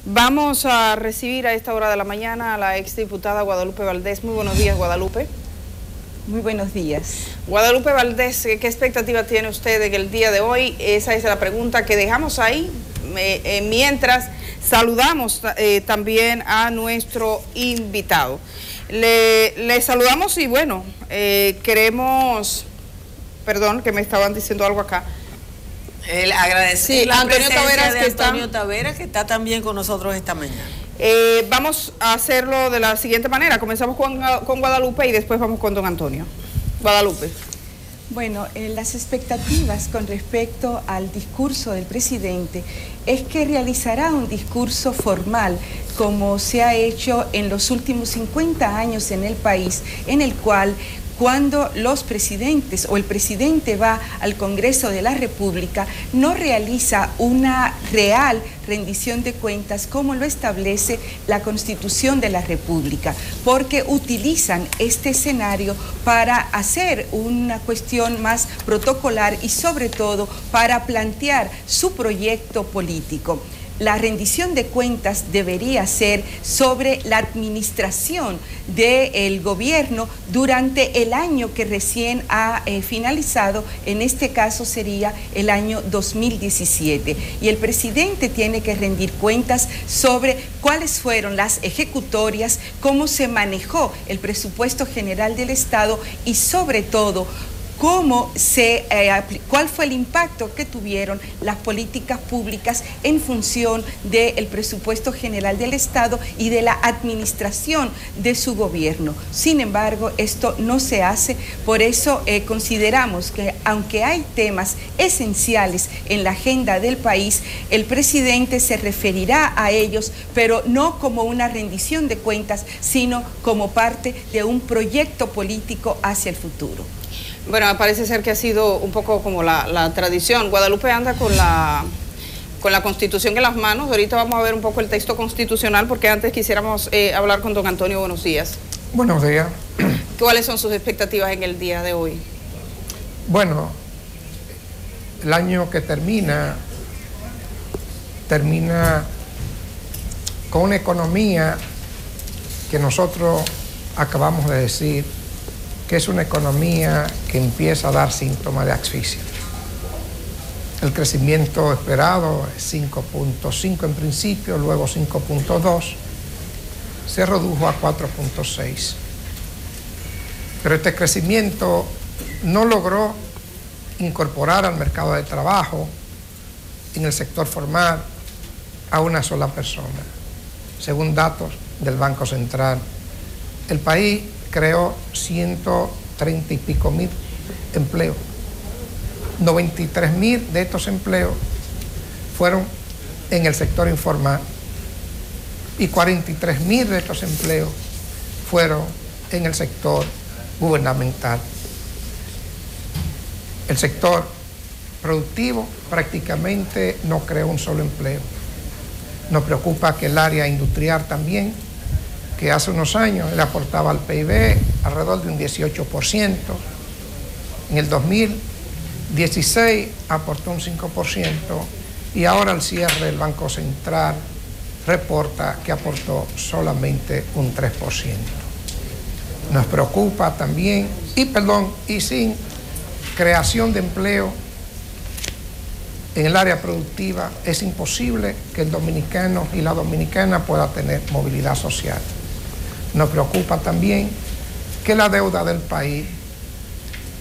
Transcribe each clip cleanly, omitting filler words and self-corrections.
Vamos a recibir a esta hora de la mañana a la exdiputada Guadalupe Valdés. Muy buenos días, Guadalupe. Muy buenos días. Guadalupe Valdés, ¿qué expectativa tiene usted en el día de hoy? Esa es la pregunta que dejamos ahí. Mientras saludamos también a nuestro invitado. Le saludamos y bueno, queremos, perdón, que me estaban diciendo algo acá. Agradecer la Antonio presencia Taveras, de Antonio Taveras, que está también con nosotros esta mañana. Vamos a hacerlo de la siguiente manera. Comenzamos con Guadalupe y después vamos con don Antonio. Guadalupe. Bueno, las expectativas con respecto al discurso del presidente es que realizará un discurso formal como se ha hecho en los últimos 50 años en el país, en el cual cuando los presidentes o el presidente va al Congreso de la República, no realiza una real rendición de cuentas como lo establece la Constitución de la República, porque utilizan este escenario para hacer una cuestión más protocolar y sobre todo para plantear su proyecto político. La rendición de cuentas debería ser sobre la administración del gobierno durante el año que recién ha finalizado, en este caso sería el año 2017. Y el presidente tiene que rendir cuentas sobre cuáles fueron las ejecutorias, cómo se manejó el presupuesto general del Estado y sobre todo cuál fue el impacto que tuvieron las políticas públicas en función del presupuesto general del Estado y de la administración de su gobierno. Sin embargo, esto no se hace, por eso consideramos que aunque hay temas esenciales en la agenda del país, el presidente se referirá a ellos, pero no como una rendición de cuentas, sino como parte de un proyecto político hacia el futuro. Bueno, parece ser que ha sido un poco como la tradición. Guadalupe anda con la Constitución en las manos. Ahorita vamos a ver un poco el texto constitucional, porque antes quisiéramos hablar con don Antonio. Buenos días. Buenos días. ¿Cuáles son sus expectativas en el día de hoy? Bueno, el año que termina con una economía que nosotros acabamos de decir que es una economía que empieza a dar síntomas de asfixia. El crecimiento esperado es 5.5 en principio, luego 5.2, se redujo a 4.6. Pero este crecimiento no logró incorporar al mercado de trabajo en el sector formal a una sola persona. Según datos del Banco Central, el país creó 130 y pico mil empleos. 93.000 de estos empleos fueron en el sector informal y 43.000 de estos empleos fueron en el sector gubernamental. El sector productivo prácticamente no creó un solo empleo. Nos preocupa que el área industrial también, que hace unos años le aportaba al PIB alrededor de un 18%. En el 2016 aportó un 5% y ahora al cierre el Banco Central reporta que aportó solamente un 3%. Nos preocupa también, y sin creación de empleo en el área productiva es imposible que el dominicano y la dominicana pueda tener movilidad social. Nos preocupa también que la deuda del país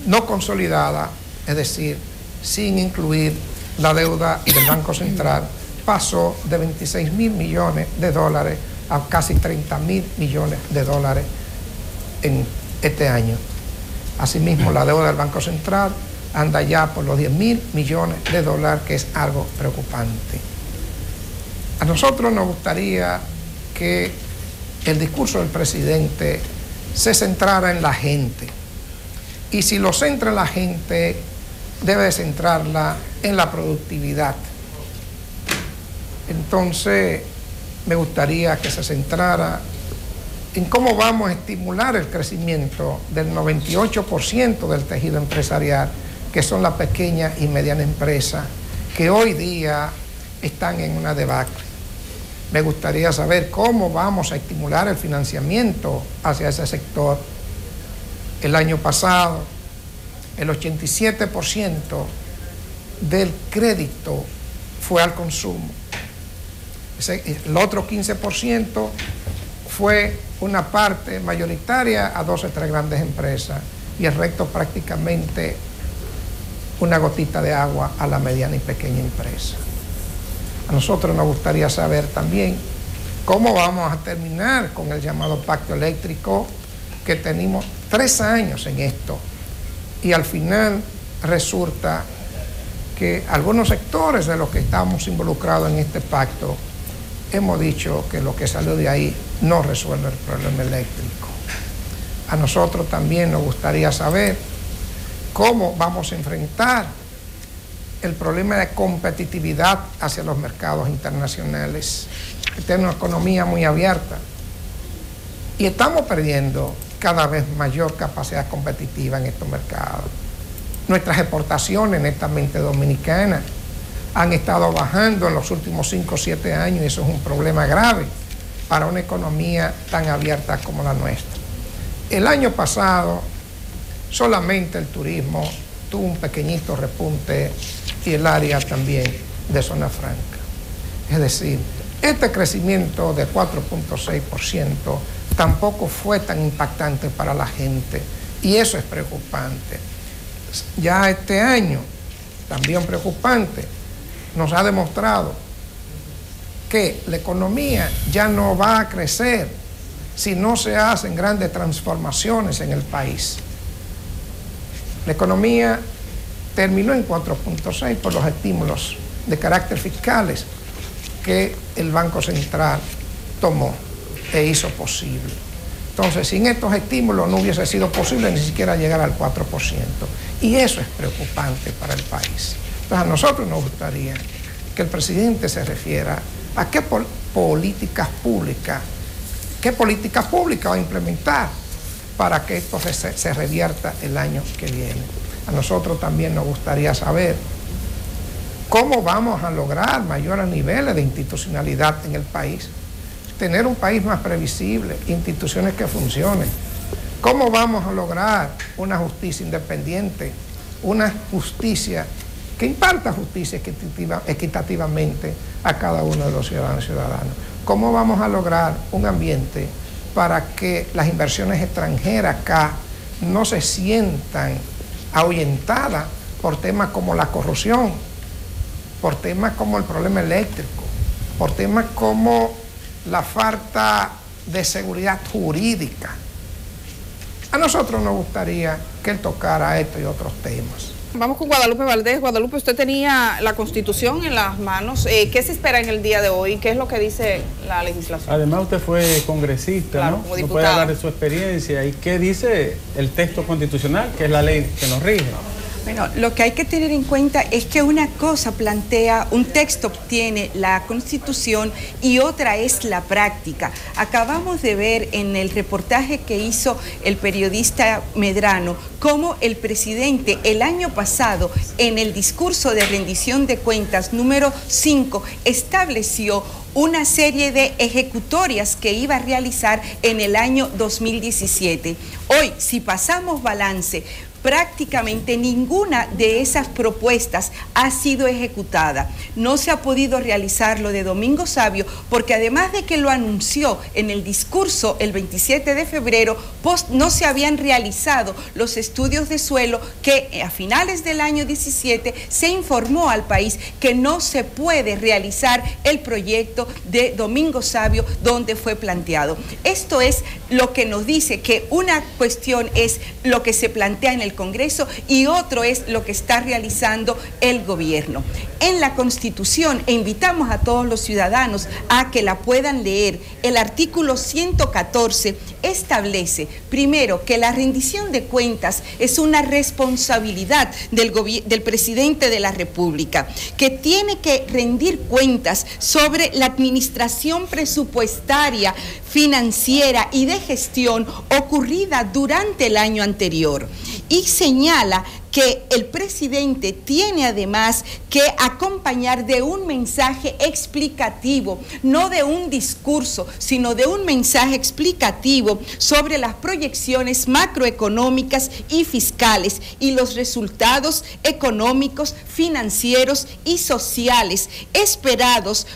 no consolidada, es decir, sin incluir la deuda del Banco Central, pasó de 26.000 millones de dólares a casi 30.000 millones de dólares en este año. Asimismo, la deuda del Banco Central anda ya por los 10.000 millones de dólares, que es algo preocupante. A nosotros nos gustaría que el discurso del presidente se centrara en la gente. Y si lo centra en la gente, debe centrarla en la productividad. Entonces, me gustaría que se centrara en cómo vamos a estimular el crecimiento del 98% del tejido empresarial, que son las pequeñas y medianas empresas, que hoy día están en una debacle. Me gustaría saber cómo vamos a estimular el financiamiento hacia ese sector. El año pasado, el 87% del crédito fue al consumo. El otro 15% fue una parte mayoritaria a 2 o 3 grandes empresas y el resto prácticamente una gotita de agua a la mediana y pequeña empresa. A nosotros nos gustaría saber también cómo vamos a terminar con el llamado pacto eléctrico, que tenemos 3 años en esto y al final resulta que algunos sectores de los que estamos involucrados en este pacto hemos dicho que lo que salió de ahí no resuelve el problema eléctrico. A nosotros también nos gustaría saber cómo vamos a enfrentar el problema de competitividad hacia los mercados internacionales. Tenemos una economía muy abierta y estamos perdiendo cada vez mayor capacidad competitiva en estos mercados. Nuestras exportaciones netamente dominicanas han estado bajando en los últimos 5 o 7 años y eso es un problema grave para una economía tan abierta como la nuestra. El año pasado solamente el turismo tuvo un pequeñito repunte y el área también de zona franca. Es decir, este crecimiento de 4.6% tampoco fue tan impactante para la gente y eso es preocupante. Ya este año, también preocupante, nos ha demostrado que la economía ya no va a crecer si no se hacen grandes transformaciones en el país. La economía terminó en 4.6 por los estímulos de carácter fiscales que el Banco Central tomó e hizo posible. Entonces, sin estos estímulos no hubiese sido posible ni siquiera llegar al 4%. Y eso es preocupante para el país. Entonces, a nosotros nos gustaría que el presidente se refiera a qué políticas públicas va a implementar para que esto se revierta el año que viene. A nosotros también nos gustaría saber cómo vamos a lograr mayores niveles de institucionalidad en el país, tener un país más previsible, instituciones que funcionen. ¿Cómo vamos a lograr una justicia independiente, una justicia que imparta justicia equitativamente a cada uno de los ciudadanos y ciudadanas? ¿Cómo vamos a lograr un ambiente para que las inversiones extranjeras acá no se sientan ahuyentadas por temas como la corrupción, por temas como el problema eléctrico, por temas como la falta de seguridad jurídica? A nosotros nos gustaría que él tocara esto y otros temas. Vamos con Guadalupe Valdés. Guadalupe, usted tenía la Constitución en las manos. ¿Qué se espera en el día de hoy? ¿Qué es lo que dice la legislación? Además, usted fue congresista, claro, ¿no? ¿No puede hablar de su experiencia? ¿Y qué dice el texto constitucional, que es la ley que nos rige? Bueno, lo que hay que tener en cuenta es que una cosa plantea, un texto tiene la Constitución y otra es la práctica. Acabamos de ver en el reportaje que hizo el periodista Medrano cómo el presidente el año pasado en el discurso de rendición de cuentas número 5 estableció una serie de ejecutorias que iba a realizar en el año 2017. Hoy, si pasamos balance, prácticamente ninguna de esas propuestas ha sido ejecutada. No se ha podido realizar lo de Domingo Savio porque además de que lo anunció en el discurso el 27 de febrero, no se habían realizado los estudios de suelo que a finales del año 17 se informó al país que no se puede realizar el proyecto de Domingo Savio donde fue planteado. Esto es lo que nos dice que una cuestión es lo que se plantea en el Congreso y otro es lo que está realizando el gobierno. En la Constitución, e invitamos a todos los ciudadanos a que la puedan leer, el artículo 114 establece, primero, que la rendición de cuentas es una responsabilidad del presidente de la República, que tiene que rendir cuentas sobre la administración presupuestaria, financiera y de gestión ocurrida durante el año anterior. Y señala que el presidente tiene además que acompañar de un mensaje explicativo, no de un discurso, sino de un mensaje explicativo sobre las proyecciones macroeconómicas y fiscales y los resultados económicos, financieros y sociales esperados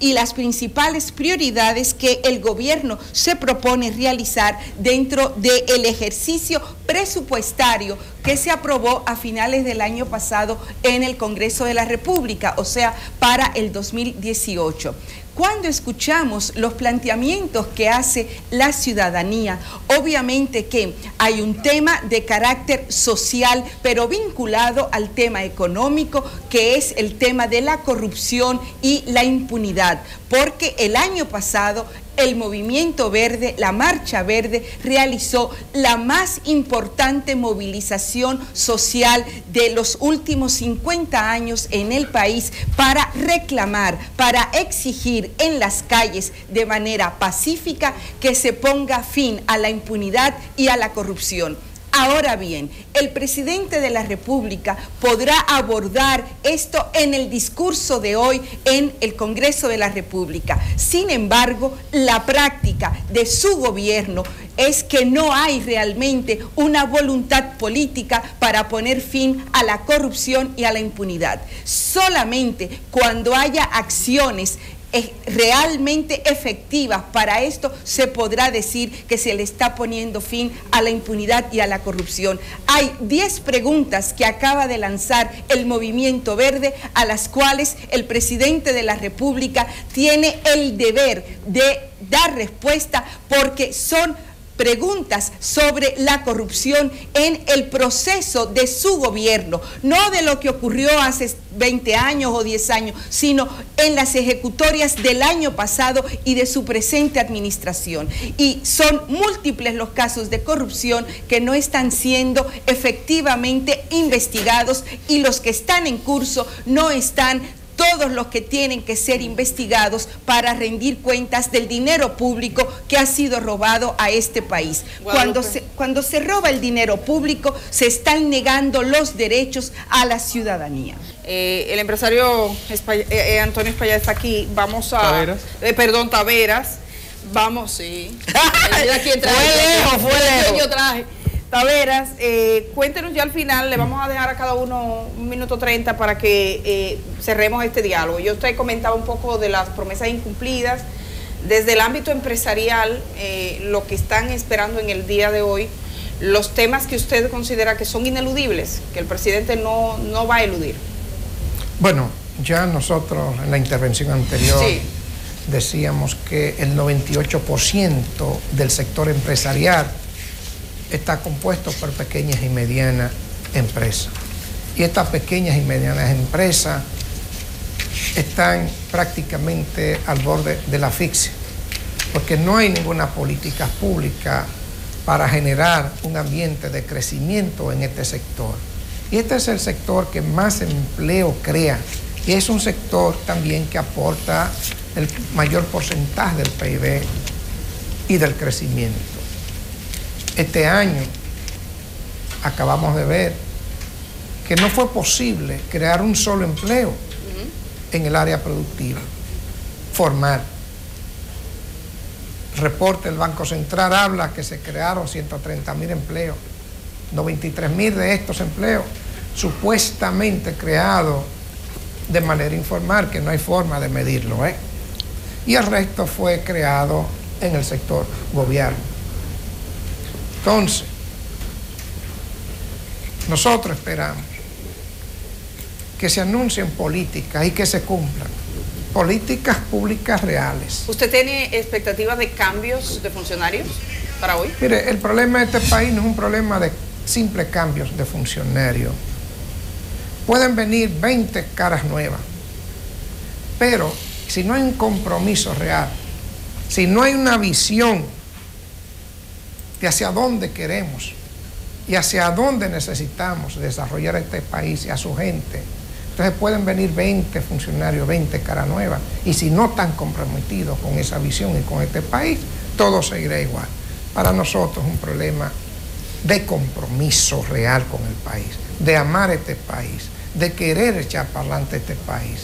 y las principales prioridades que el gobierno se propone realizar dentro del ejercicio presupuestario que se aprobó a finales del año pasado en el Congreso de la República, o sea, para el 2018. Cuando escuchamos los planteamientos que hace la ciudadanía, obviamente que hay un tema de carácter social, pero vinculado al tema económico, que es el tema de la corrupción y la impunidad, porque el año pasado el Movimiento Verde, la Marcha Verde, realizó la más importante movilización social de los últimos 50 años en el país para reclamar, para exigir en las calles de manera pacífica que se ponga fin a la impunidad y a la corrupción. Ahora bien, el presidente de la República podrá abordar esto en el discurso de hoy en el Congreso de la República. Sin embargo, la práctica de su gobierno es que no hay realmente una voluntad política para poner fin a la corrupción y a la impunidad. Solamente cuando haya acciones realmente efectivas para esto se podrá decir que se le está poniendo fin a la impunidad y a la corrupción. Hay 10 preguntas que acaba de lanzar el Movimiento Verde, a las cuales el presidente de la República tiene el deber de dar respuesta, porque son preguntas sobre la corrupción en el proceso de su gobierno, no de lo que ocurrió hace 20 años o 10 años, sino en las ejecutorias del año pasado y de su presente administración. Y son múltiples los casos de corrupción que no están siendo efectivamente investigados, y los que están en curso no están todos los que tienen que ser investigados para rendir cuentas del dinero público que ha sido robado a este país. Cuando se roba el dinero público, se están negando los derechos a la ciudadanía. El empresario Antonio Espaillat está aquí. Vamos a... Taveras. Taveras. Vamos, sí. Fue lejos. Yo traje. Taveras, cuéntenos ya al final, le vamos a dejar a cada uno 1 minuto 30 para que cerremos este diálogo. Yo usted comentaba un poco de las promesas incumplidas, desde el ámbito empresarial, lo que están esperando en el día de hoy, los temas que usted considera que son ineludibles, que el presidente no va a eludir. Bueno, ya nosotros en la intervención anterior decíamos que el 98% del sector empresarial está compuesto por pequeñas y medianas empresas. Y estas pequeñas y medianas empresas están prácticamente al borde de la asfixia, porque no hay ninguna política pública para generar un ambiente de crecimiento en este sector. Y este es el sector que más empleo crea, y es un sector también que aporta el mayor porcentaje del PIB y del crecimiento. Este año acabamos de ver que no fue posible crear un solo empleo en el área productiva, formal. El reporte del Banco Central habla que se crearon 130.000 empleos, 93.000 de estos empleos supuestamente creados de manera informal, que no hay forma de medirlo, y el resto fue creado en el sector gobierno. Entonces, nosotros esperamos que se anuncien políticas y que se cumplan políticas públicas reales. ¿Usted tiene expectativas de cambios de funcionarios para hoy? Mire, el problema de este país no es un problema de simples cambios de funcionarios. Pueden venir 20 caras nuevas, pero si no hay un compromiso real, si no hay una visión de hacia dónde queremos y hacia dónde necesitamos desarrollar este país y a su gente, entonces pueden venir 20 funcionarios, 20 caras nuevas, y si no están comprometidos con esa visión y con este país, todo seguirá igual. Para nosotros es un problema de compromiso real con el país, de amar este país, de querer echar para adelante este país.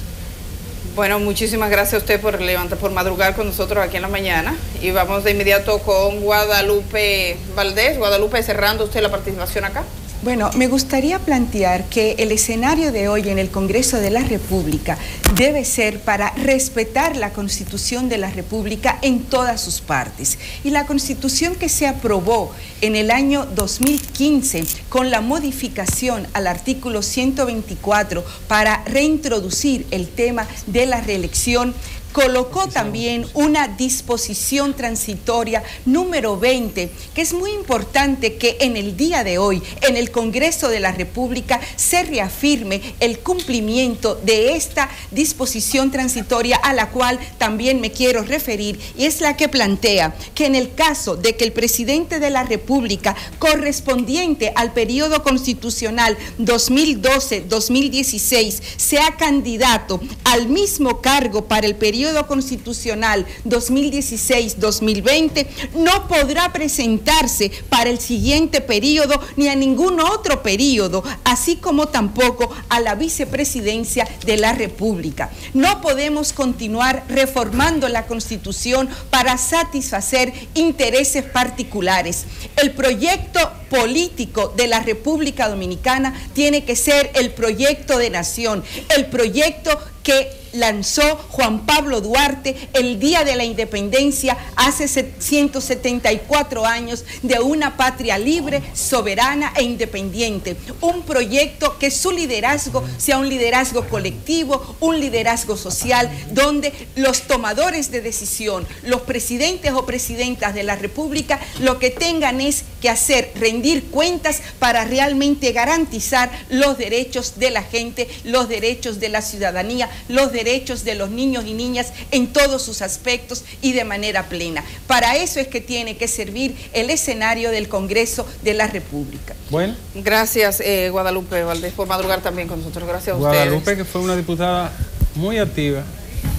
Bueno, muchísimas gracias a usted por madrugar con nosotros aquí en la mañana. Y vamos de inmediato con Guadalupe Valdés. Guadalupe, cerrando usted la participación acá. Bueno, me gustaría plantear que el escenario de hoy en el Congreso de la República debe ser para respetar la Constitución de la República en todas sus partes. Y la Constitución que se aprobó en el año 2015 con la modificación al artículo 124 para reintroducir el tema de la reelección, colocó también una disposición transitoria número 20, que es muy importante que en el día de hoy, en el Congreso de la República, se reafirme el cumplimiento de esta disposición transitoria, a la cual también me quiero referir, y es la que plantea que en el caso de que el presidente de la República, correspondiente al periodo constitucional 2012-2016, sea candidato al mismo cargo para el periodo constitucional 2016-2020, no podrá presentarse para el siguiente periodo ni a ningún otro periodo, así como tampoco a la vicepresidencia de la República. No podemos continuar reformando la Constitución para satisfacer intereses particulares. El proyecto político de la República Dominicana tiene que ser el proyecto de nación, el proyecto que lanzó Juan Pablo Duarte el día de la independencia hace 174 años, de una patria libre, soberana e independiente. Un proyecto que su liderazgo sea un liderazgo colectivo, un liderazgo social, donde los tomadores de decisión, los presidentes o presidentas de la República, lo que tengan es que hacer, rendir cuentas para realmente garantizar los derechos de la gente, los derechos de la ciudadanía, los derechos de los niños y niñas en todos sus aspectos y de manera plena. Para eso es que tiene que servir el escenario del Congreso de la República. Bueno. Gracias, Guadalupe Valdés, por madrugar también con nosotros. Gracias a ustedes. Guadalupe, que fue una diputada muy activa,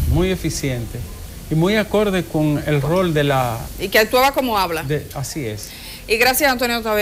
muy eficiente y muy acorde con el rol de la... Y que actuaba como habla. Así es. Y gracias, Antonio Tavera.